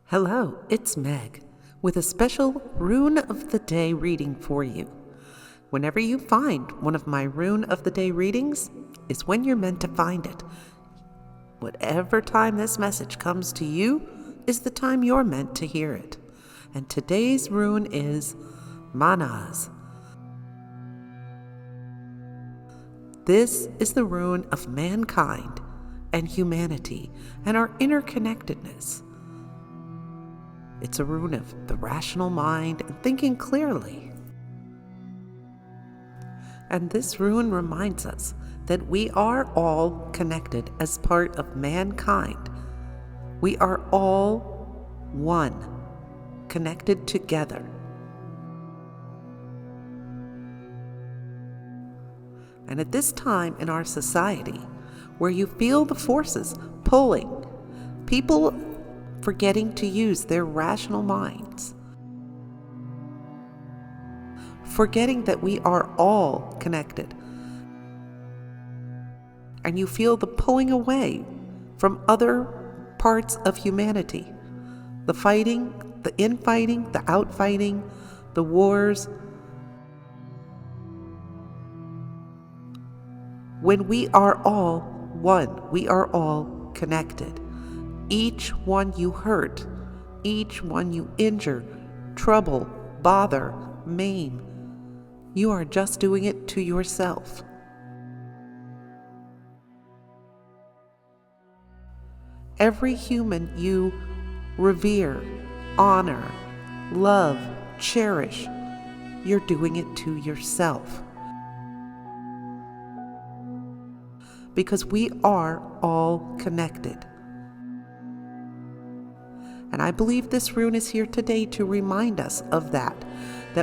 Hello, it's Meg with a special Rune of the Day reading for you. Whenever you find one of my Rune of the Day readings is when you're meant to find it. Whatever time this message comes to you is the time you're meant to hear it. And today's rune is Mannaz. This is the rune of mankind and humanity and our interconnectedness. It's a rune of the rational mind and thinking clearly. And this rune reminds us that we are all connected as part of mankind. We are all one, connected together. And at this time in our society, where you feel the forces pulling, people forgetting to use their rational minds, forgetting that we are all connected, and you feel the pulling away from other parts of humanity, the fighting, the infighting, the outfighting, the wars. When we are all one, we are all connected. Each one you hurt, each one you injure, trouble, bother, maim, you are just doing it to yourself. Every human you revere, honor, love, cherish, you're doing it to yourself. Because we are all connected. And I believe this rune is here today to remind us of that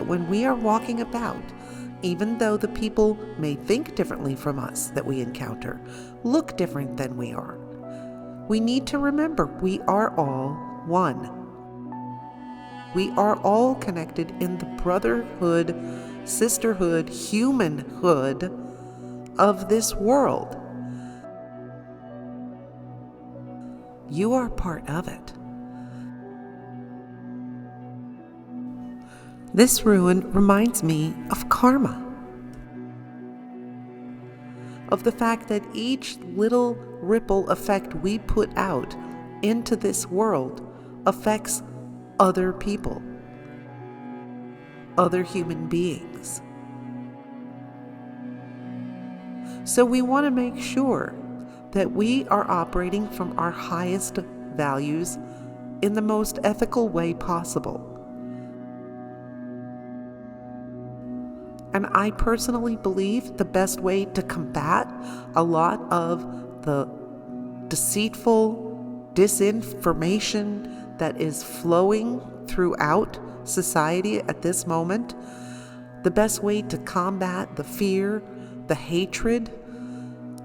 when we are walking about, even though the people may think differently from us that we encounter, look different than we are, we need to remember we are all one. We are all connected in the brotherhood, sisterhood, humanhood of this world. You are part of it. This rune reminds me of karma, of the fact that each little ripple effect we put out into this world affects other people, other human beings. So we want to make sure that we are operating from our highest values in the most ethical way possible. And I personally believe the best way to combat a lot of the deceitful disinformation that is flowing throughout society at this moment, the best way to combat the fear, the hatred,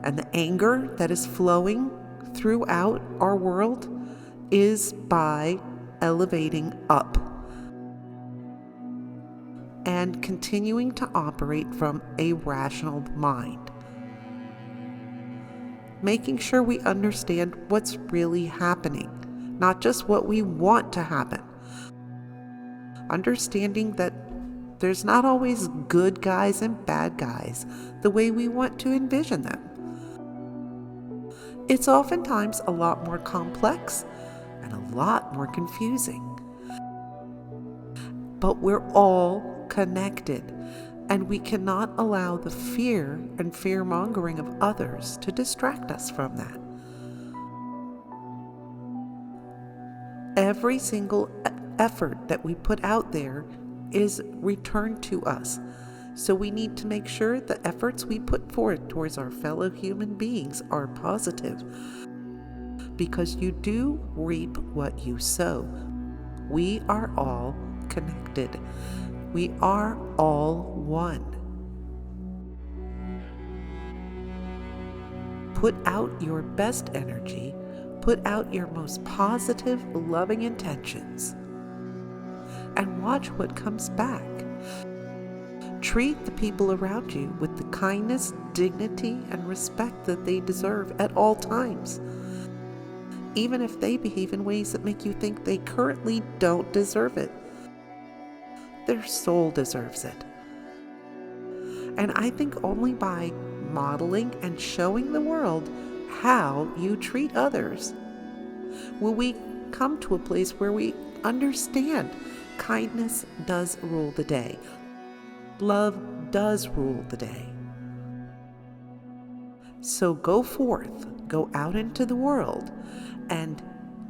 and the anger that is flowing throughout our world is by elevating up and continuing to operate from a rational mind. Making sure we understand what's really happening, not just what we want to happen. Understanding that there's not always good guys and bad guys the way we want to envision them. It's oftentimes a lot more complex and a lot more confusing. But we're all connected, and we cannot allow the fear and fear-mongering of others to distract us from that. Every single effort that we put out there is returned to us. So we need to make sure the efforts we put forth towards our fellow human beings are positive. Because you do reap what you sow. We are all connected. We are all one. Put out your best energy. Put out your most positive, loving intentions. And watch what comes back. Treat the people around you with the kindness, dignity, and respect that they deserve at all times. even if they behave in ways that make you think they currently don't deserve it. Their soul deserves it. And I think only by modeling and showing the world how you treat others will we come to a place where we understand kindness does rule the day. Love does rule the day. So go forth, go out into the world, and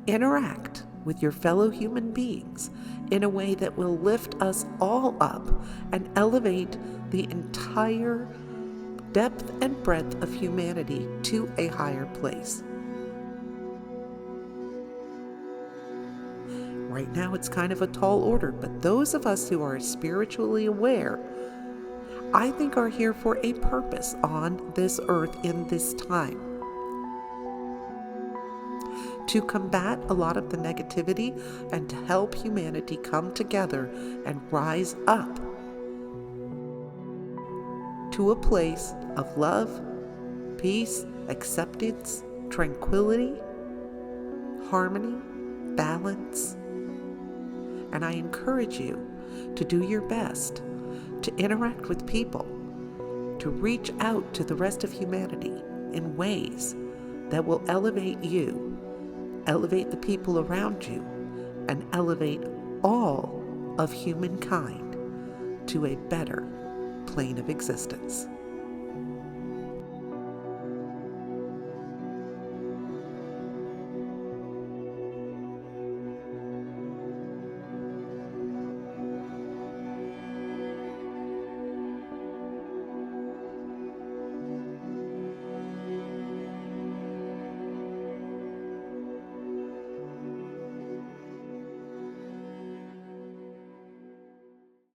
interact with your fellow human beings in a way that will lift us all up and elevate the entire depth and breadth of humanity to a higher place. Right now it's kind of a tall order, but those of us who are spiritually aware, I think, are here for a purpose on this earth in this time. To combat a lot of the negativity and to help humanity come together and rise up to a place of love, peace, acceptance, tranquility, harmony, balance. And I encourage you to do your best to interact with people, to reach out to the rest of humanity in ways that will elevate you, elevate the people around you, and elevate all of humankind to a better plane of existence.